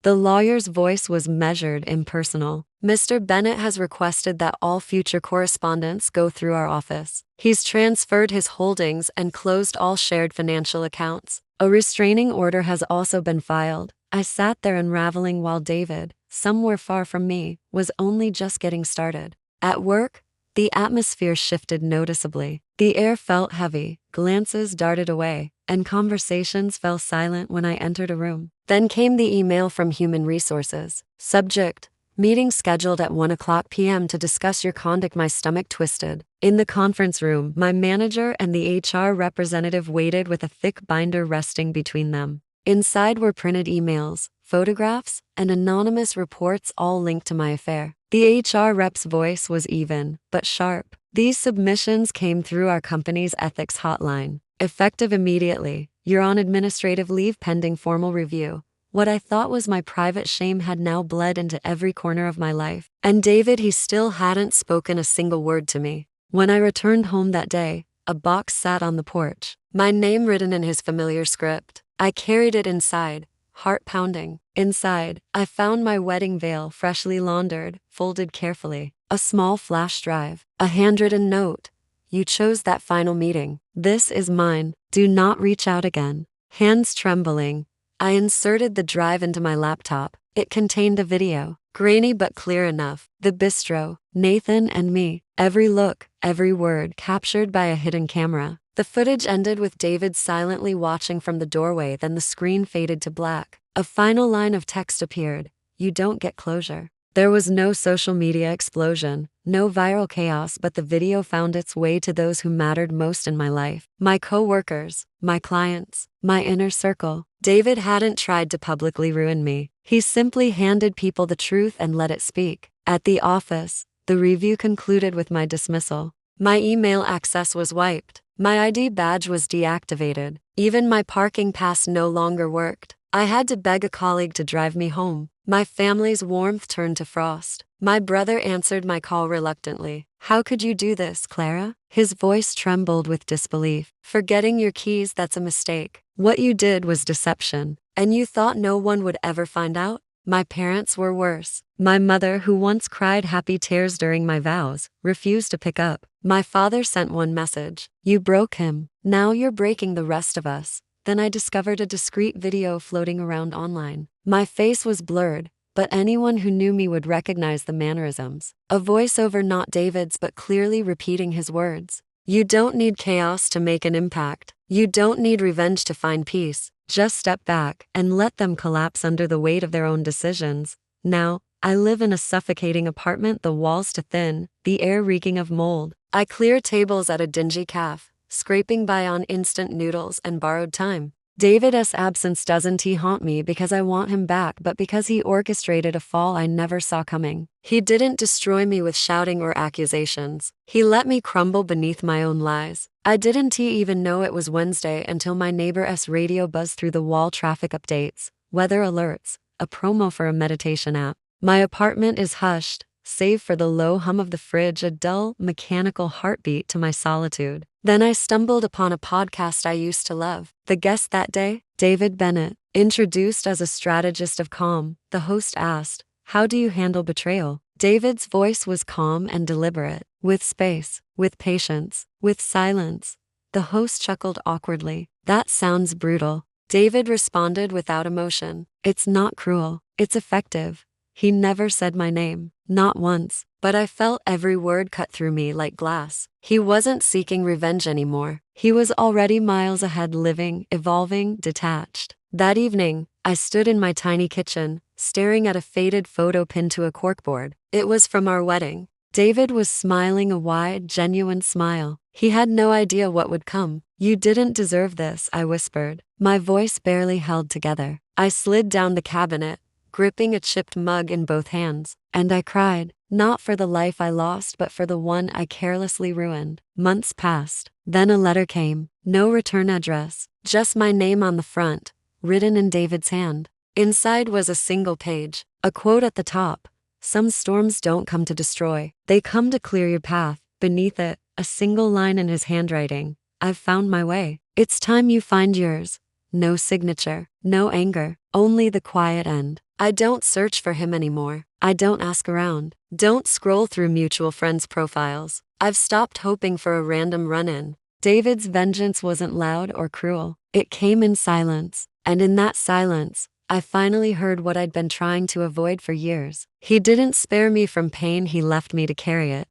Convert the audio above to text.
The lawyer's voice was measured, impersonal. Mr. Bennett has requested that all future correspondence go through our office. He's transferred his holdings and closed all shared financial accounts. A restraining order has also been filed. I sat there unraveling while David, somewhere far from me, was only just getting started. At work, the atmosphere shifted noticeably. The air felt heavy, glances darted away, and conversations fell silent when I entered a room. Then came the email from Human Resources. Subject: meeting scheduled at 1:00 p.m. to discuss your conduct. My stomach twisted. In the conference room, my manager and the HR representative waited with a thick binder resting between them. Inside were printed emails, photographs, and anonymous reports, all linked to my affair. The HR rep's voice was even, but sharp. These submissions came through our company's ethics hotline. Effective immediately. You're on administrative leave pending formal review. What I thought was my private shame had now bled into every corner of my life. And David, he still hadn't spoken a single word to me. When I returned home that day, a box sat on the porch, my name written in his familiar script. I carried it inside, heart pounding. Inside, I found my wedding veil, freshly laundered, folded carefully, a small flash drive, a handwritten note. You chose that final meeting. This is mine. Do not reach out again. Hands trembling, I inserted the drive into my laptop. It contained a video, grainy but clear enough. The bistro, Nathan and me, every look, every word captured by a hidden camera. The footage ended with David silently watching from the doorway, then the screen faded to black. A final line of text appeared: you don't get closure. There was no social media explosion, no viral chaos, but the video found its way to those who mattered most in my life. My co-workers, my clients, my inner circle. David hadn't tried to publicly ruin me. He simply handed people the truth and let it speak. At the office, the review concluded with my dismissal. My email access was wiped. My ID badge was deactivated. Even my parking pass no longer worked. I had to beg a colleague to drive me home. My family's warmth turned to frost. My brother answered my call reluctantly. How could you do this, Clara? His voice trembled with disbelief. Forgetting your keys, that's a mistake. What you did was deception. And you thought no one would ever find out? My parents were worse. My mother, who once cried happy tears during my vows, refused to pick up. My father sent one message: you broke him. Now you're breaking the rest of us. Then I discovered a discreet video floating around online. My face was blurred, but anyone who knew me would recognize the mannerisms. A voiceover, not David's, but clearly repeating his words. You don't need chaos to make an impact. You don't need revenge to find peace. Just step back and let them collapse under the weight of their own decisions. Now, I live in a suffocating apartment, the walls too thin, the air reeking of mold. I clear tables at a dingy cafe, scraping by on instant noodles and borrowed time. David's absence doesn't haunt me because I want him back, but because he orchestrated a fall I never saw coming. He didn't destroy me with shouting or accusations. He let me crumble beneath my own lies. I didn't even know it was Wednesday until my neighbor's radio buzzed through the wall: traffic updates, weather alerts, a promo for a meditation app. My apartment is hushed, save for the low hum of the fridge, a dull, mechanical heartbeat to my solitude. Then I stumbled upon a podcast I used to love. The guest that day, David Bennett, introduced as a strategist of calm. The host asked, "How do you handle betrayal?" David's voice was calm and deliberate, with space, with patience, with silence. The host chuckled awkwardly. "That sounds brutal." David responded without emotion. "It's not cruel, it's effective." He never said my name, not once, but I felt every word cut through me like glass. He wasn't seeking revenge anymore. He was already miles ahead, living, evolving, detached. That evening, I stood in my tiny kitchen, staring at a faded photo pinned to a corkboard. It was from our wedding. David was smiling, a wide, genuine smile. He had no idea what would come. "You didn't deserve this," I whispered. My voice barely held together. I slid down the cabinet, gripping a chipped mug in both hands, and I cried, not for the life I lost but for the one I carelessly ruined. Months passed. Then a letter came. No return address, just my name on the front, written in David's hand. Inside was a single page, a quote at the top: "Some storms don't come to destroy, they come to clear your path." Beneath it, a single line in his handwriting: "I've found my way. It's time you find yours." No signature, no anger, only the quiet end. I don't search for him anymore. I don't ask around. Don't scroll through mutual friends' profiles. I've stopped hoping for a random run-in. David's vengeance wasn't loud or cruel. It came in silence. And in that silence, I finally heard what I'd been trying to avoid for years. He didn't spare me from pain, he left me to carry it.